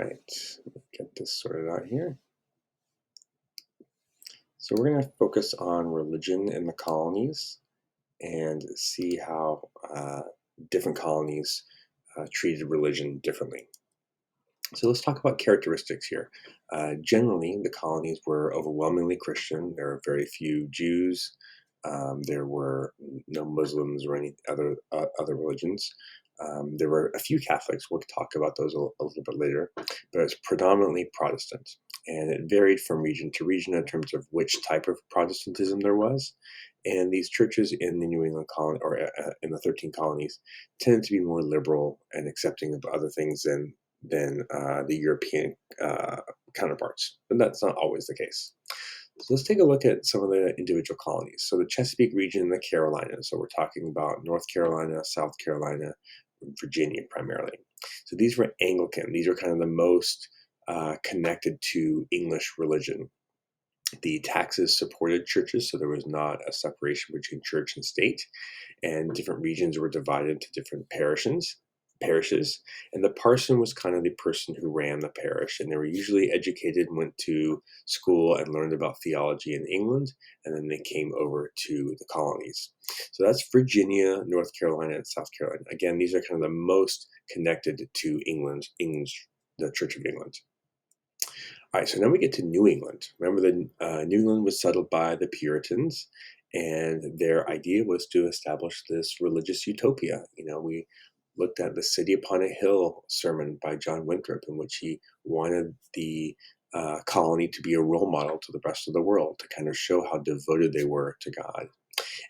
right, get this sorted out here. So we're going to focus on religion in the colonies and see how different colonies treated religion differently. So let's talk about characteristics here. Generally, the colonies were overwhelmingly Christian. There were very few Jews. There were no Muslims or any other religions. There were a few Catholics. We'll talk about those a little bit later, but it's predominantly Protestant, and it varied from region to region in terms of which type of Protestantism there was. And these churches in the New England colony or in the 13 colonies tended to be more liberal and accepting of other things than the European counterparts, but that's not always the case. So let's take a look at some of the individual colonies. So the Chesapeake region and the Carolinas. So we're talking about North Carolina, South Carolina, Virginia primarily. So these were Anglican. These are kind of the most connected to English religion. The taxes supported churches, so there was not a separation between church and state, and different regions were divided into different parishes, and the parson was kind of the person who ran the parish, and they were usually educated, went to school and learned about theology in England, and then they came over to the colonies. So that's Virginia, North Carolina, and South Carolina. Again, these are kind of the most connected to the Church of England. All right, so now we get to New England. Remember that New England was settled by the Puritans, and their idea was to establish this religious utopia. We looked at the City Upon a Hill sermon by John Winthrop, in which he wanted the colony to be a role model to the rest of the world, to kind of show how devoted they were to God.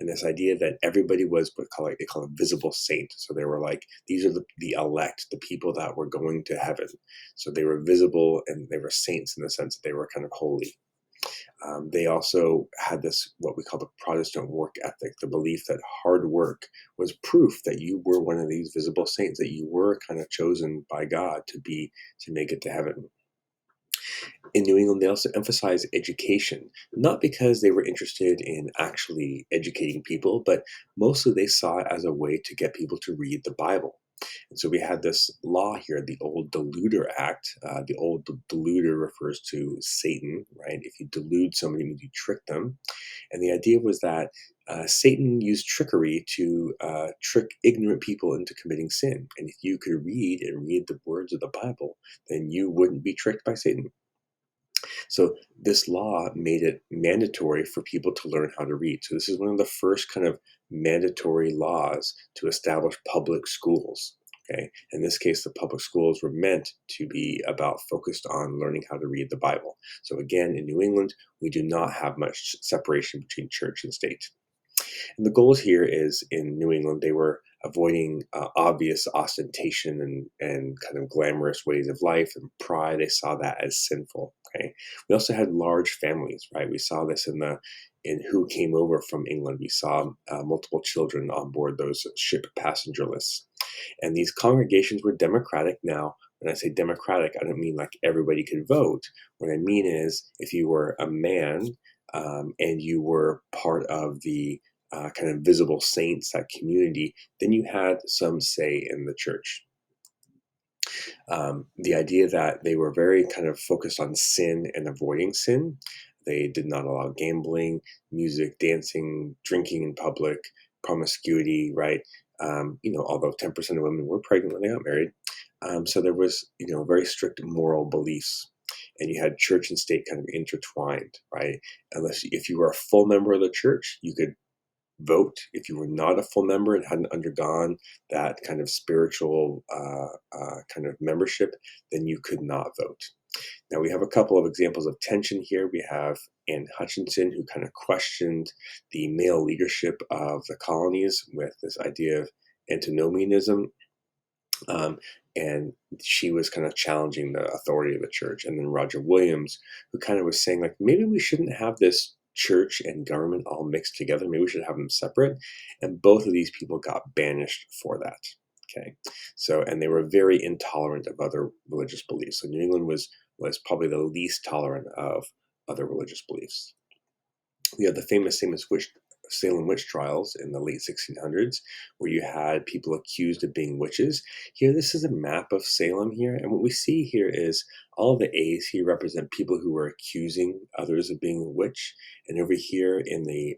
And this idea that everybody was what they call a visible saint. So they were like, these are the elect, the people that were going to heaven. So they were visible and they were saints in the sense that they were kind of holy. They also had this, what we call the Protestant work ethic, the belief that hard work was proof that you were one of these visible saints, that you were kind of chosen by God to make it to heaven. In New England, they also emphasized education, not because they were interested in actually educating people, but mostly they saw it as a way to get people to read the Bible. And so we had this law here, the Old Deluder Act. The Old Deluder refers to Satan, right? If you delude somebody, it means you trick them. And the idea was that Satan used trickery to trick ignorant people into committing sin. And if you could read the words of the Bible, then you wouldn't be tricked by Satan. So this law made it mandatory for people to learn how to read. So this is one of the first kind of mandatory laws to establish public schools. Okay. In this case, the public schools were meant to be focused on learning how to read the Bible. So again, in New England, we do not have much separation between church and state. And the goals here is in New England, they were avoiding obvious ostentation and kind of glamorous ways of life and pride. They saw that as sinful. Okay. We also had large families, right? We saw this in who came over from England. We saw multiple children on board those ship passenger lists. And these congregations were democratic. Now, when I say democratic, I don't mean like everybody could vote. What I mean is if you were a man and you were part of the kind of visible saints, that community, then you had some say in the church. The idea that they were very kind of focused on sin and avoiding sin. They did not allow gambling, music, dancing, drinking in public, promiscuity, right? Although 10% of women were pregnant when they got married. So there was, very strict moral beliefs. And you had church and state kind of intertwined, right? If you were a full member of the church, you could vote. If you were not a full member and hadn't undergone that kind of spiritual kind of membership, then you could not vote. Now, we have a couple of examples of tension here. We have Anne Hutchinson, who kind of questioned the male leadership of the colonies with this idea of antinomianism. And she was kind of challenging the authority of the church. And then Roger Williams, who kind of was saying, like, maybe we shouldn't have this church and government all mixed together. Maybe we should have them separate. And both of these people got banished for that. Okay. So, and they were very intolerant of other religious beliefs. So New England was probably the least tolerant of other religious beliefs. We have the famous Salem witch trials in the late 1600s, where you had people accused of being witches. Here, this is a map of Salem here, and what we see here is all the A's here represent people who were accusing others of being a witch, and over here in the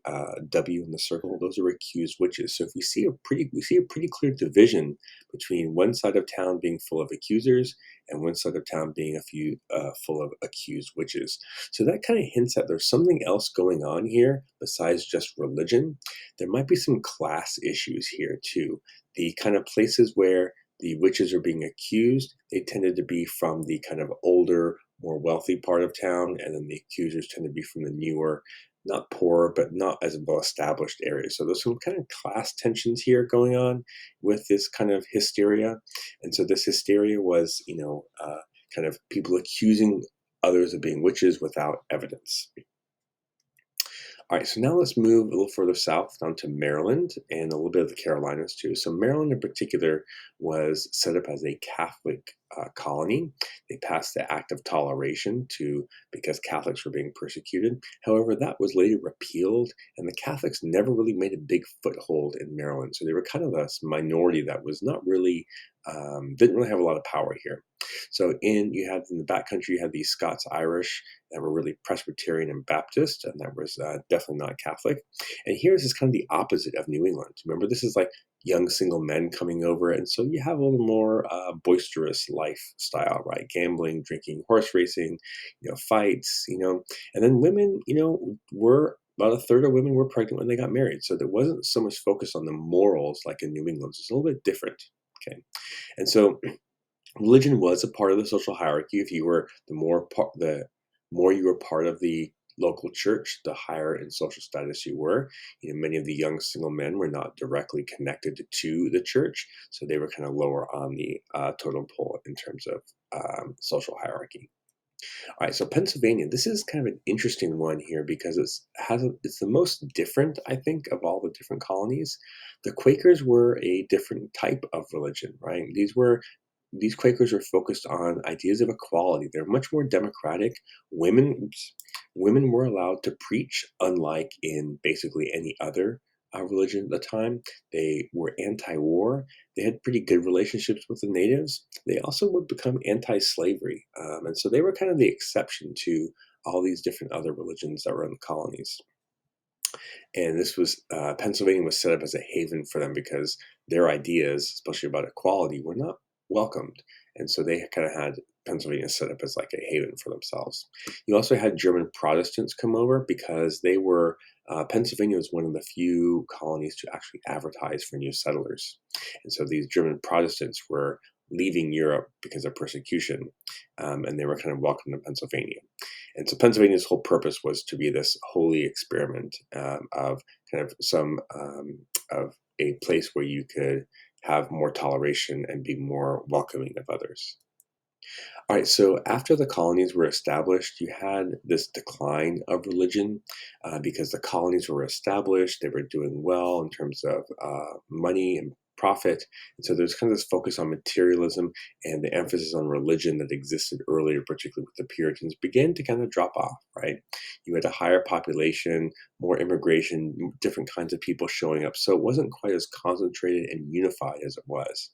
W in the circle, those are accused witches. So if we see a pretty clear division between one side of town being full of accusers and one side of town being full of accused witches. So that kind of hints that there's something else going on here besides just religion. There might be some class issues here too. The kind of places where the witches are being accused, they tended to be from the kind of older, more wealthy part of town, and then the accusers tend to be from the newer, not poor, but not as well established areas. So there's some kind of class tensions here going on with this kind of hysteria. And so this hysteria was, kind of people accusing others of being witches without evidence. All right, so now let's move a little further south down to Maryland and a little bit of the Carolinas too. So Maryland in particular was set up as a Catholic colony. They passed the Act of Toleration because Catholics were being persecuted. However, that was later repealed, and the Catholics never really made a big foothold in Maryland. So they were kind of a minority that was not really didn't really have a lot of power here. So in the backcountry, you had the Scots Irish that were really Presbyterian and Baptist, and that was definitely not Catholic. And here's is kind of the opposite of New England. Remember, this is like young single men coming over, and so you have a little more boisterous lifestyle, right? Gambling, drinking, horse racing, fights, and then women, were about a third of women were pregnant when they got married. So there wasn't so much focus on the morals like in New England. It's a little bit different. Okay. And so religion was a part of the social hierarchy. If you were the more you were part of the local church, the higher in social status you were. Many of the young single men were not directly connected to the church, so they were kind of lower on the totem pole in terms of social hierarchy. All right, so Pennsylvania, this is kind of an interesting one here because it's the most different, I think, of all the different colonies. The Quakers were a different type of religion, right? These Quakers are focused on ideas of equality. They're much more democratic. Women were allowed to preach, unlike in basically any other religion at the time. They were anti-war. They had pretty good relationships with the natives. They also would become anti-slavery, and so they were kind of the exception to all these different other religions that were in the colonies. And Pennsylvania was set up as a haven for them because their ideas, especially about equality, were not welcomed. And so they kind of had Pennsylvania set up as like a haven for themselves. You also had German Protestants come over because Pennsylvania was one of the few colonies to actually advertise for new settlers. And so these German Protestants were leaving Europe because of persecution, and they were kind of welcome to Pennsylvania. And so Pennsylvania's whole purpose was to be this holy experiment of kind of of a place where you could have more toleration and be more welcoming of others. All right, so after the colonies were established, you had this decline of religion because the colonies were established, they were doing well in terms of money and profit. And so there's kind of this focus on materialism, and the emphasis on religion that existed earlier, particularly with the Puritans, began to kind of drop off, right? You had a higher population, more immigration, different kinds of people showing up. So it wasn't quite as concentrated and unified as it was.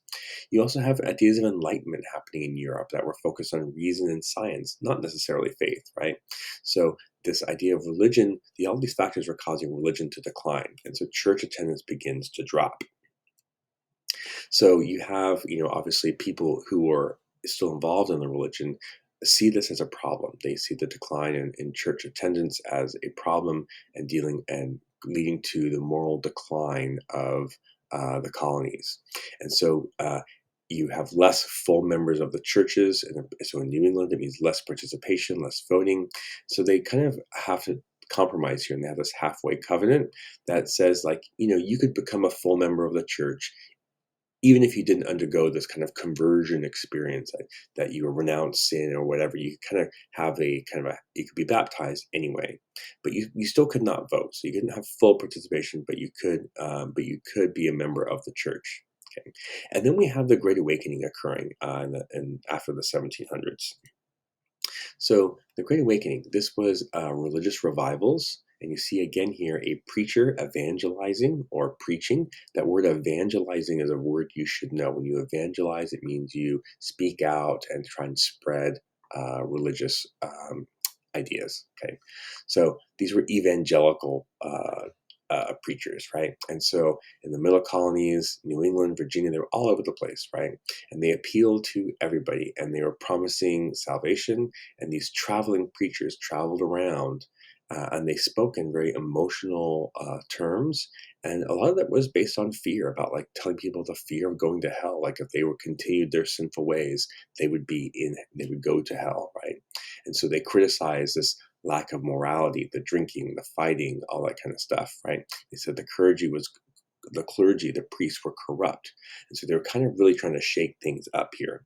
You also have ideas of enlightenment happening in Europe that were focused on reason and science, not necessarily faith, right? So this idea of religion, all these factors were causing religion to decline, and so church attendance begins to drop. So you have, obviously people who are still involved in the religion see this as a problem. They see the decline in church attendance as a problem and leading to the moral decline of the colonies. And so you have less full members of the churches. And so in New England, it means less participation, less voting. So they kind of have to compromise here, and they have this halfway covenant that says, like, you could become a full member of the church even if you didn't undergo this kind of conversion experience, that you renounce sin or whatever. You kind of have you could be baptized anyway, but you still could not vote. So you didn't have full participation, but you could be a member of the church. Okay. And then we have the Great Awakening occurring after the 1700s. So the Great Awakening, this was religious revivals And you see again here a preacher evangelizing or preaching. That word evangelizing is a word you should know. When you evangelize, it means you speak out and try and spread religious ideas. Okay, so these were evangelical preachers, right? And so in the middle colonies, New England, Virginia, they were all over the place, right? And they appealed to everybody, and they were promising salvation. And these traveling preachers traveled around, and they spoke in very emotional terms. And a lot of that was based on fear, about like telling people the fear of going to hell. Like if they were continued their sinful ways, they would go to hell, right? And so they criticized this lack of morality, the drinking, the fighting, all that kind of stuff, right? They said the clergy, the priests were corrupt. And so they were kind of really trying to shake things up here.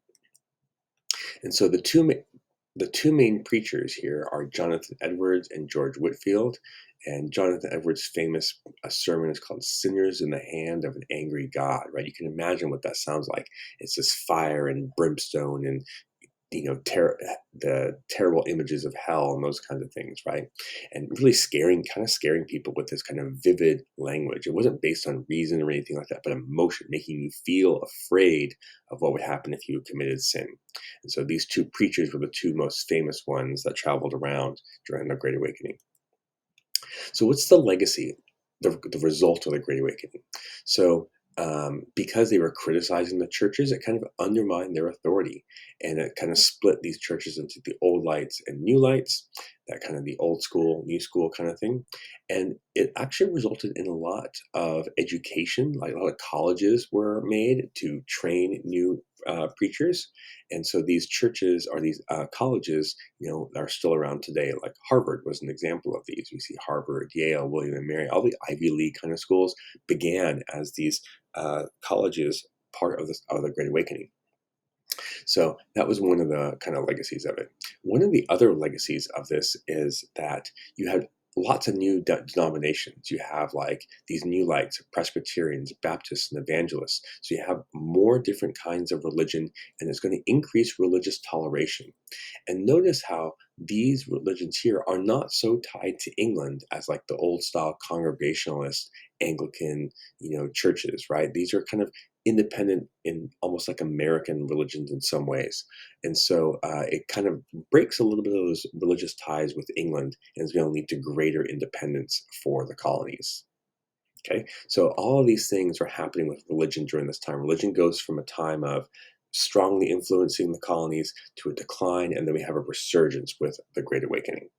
And so the two main preachers here are Jonathan Edwards and George Whitefield. And Jonathan Edwards' famous sermon is called Sinners in the Hand of an Angry God, right? You can imagine what that sounds like. It's this fire and brimstone and the terrible images of hell and those kinds of things, right? And really kind of scaring people with this kind of vivid language. It wasn't based on reason or anything like that, but emotion, making you feel afraid of what would happen if you committed sin. And so these two preachers were the two most famous ones that traveled around during the Great Awakening. So what's the legacy, the result of the Great Awakening? So because they were criticizing the churches, it kind of undermined their authority, and it kind of split these churches into the old lights and new lights, that kind of the old school, new school kind of thing. And it actually resulted in a lot of education, like a lot of colleges were made to train new preachers. And so these churches or these colleges, are still around today. Like Harvard was an example of these. We see Harvard, Yale, William and Mary, all the Ivy League kind of schools began as these colleges, part of the Great Awakening. So that was one of the kind of legacies of it. One of the other legacies of this is that you had lots of new denominations. You have like these new lights, Presbyterians, Baptists, and evangelists. So you have more different kinds of religion, and it's going to increase religious toleration. And notice how these religions here are not so tied to England as like the old style Congregationalist Anglican, churches, right? These are kind of independent in almost like American religions in some ways. And so it kind of breaks a little bit of those religious ties with England, and is going to lead to greater independence for the colonies. Okay, so all of these things are happening with religion during this time. Religion goes from a time of strongly influencing the colonies to a decline, and then we have a resurgence with the Great Awakening.